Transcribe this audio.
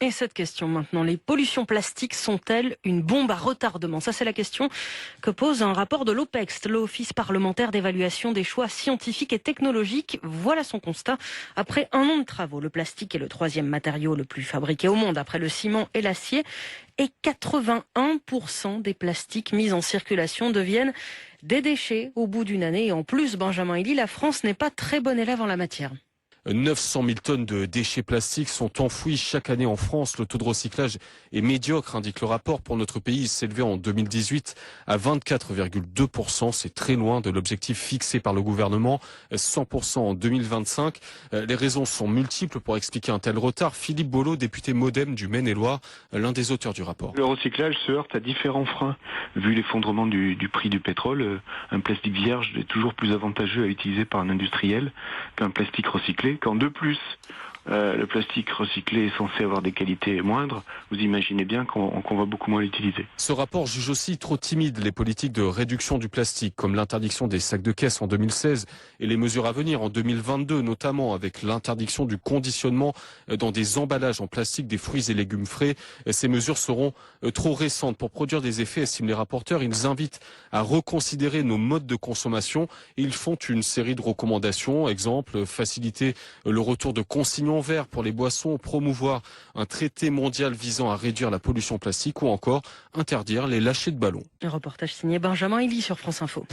Et cette question maintenant, les pollutions plastiques sont-elles une bombe à retardement? Ça, c'est la question que pose un rapport de l'OPEX, l'Office parlementaire d'évaluation des choix scientifiques et technologiques. Voilà son constat. Après un an de travaux, le plastique est le troisième matériau le plus fabriqué au monde, après le ciment et l'acier. Et 81% des plastiques mis en circulation deviennent des déchets au bout d'une année. Et en plus, Benjamin Elie, la France n'est pas très bonne élève en la matière. 900 000 tonnes de déchets plastiques sont enfouis chaque année en France. Le taux de recyclage est médiocre, indique le rapport. Pour notre pays, il s'élevait en 2018 à 24,2%. C'est très loin de l'objectif fixé par le gouvernement, 100% en 2025. Les raisons sont multiples pour expliquer un tel retard. Philippe Bolo, député MoDem du Maine-et-Loire, l'un des auteurs du rapport. Le recyclage se heurte à différents freins. Vu l'effondrement du prix du pétrole, un plastique vierge est toujours plus avantageux à utiliser par un industriel qu'un plastique recyclé. Quand de plus, le plastique recyclé est censé avoir des qualités moindres, vous imaginez bien qu'on va beaucoup moins l'utiliser. Ce rapport juge aussi trop timides les politiques de réduction du plastique, comme l'interdiction des sacs de caisse en 2016 et les mesures à venir en 2022, notamment avec l'interdiction du conditionnement dans des emballages en plastique des fruits et légumes frais. Ces mesures seront trop récentes pour produire des effets, estiment les rapporteurs. Ils invitent à reconsidérer nos modes de consommation et ils font une série de recommandations. Exemple, faciliter le retour de consignes en verre pour les boissons, promouvoir un traité mondial visant à réduire la pollution plastique ou encore interdire les lâchers de ballons. Un reportage signé Benjamin Elie sur France Info.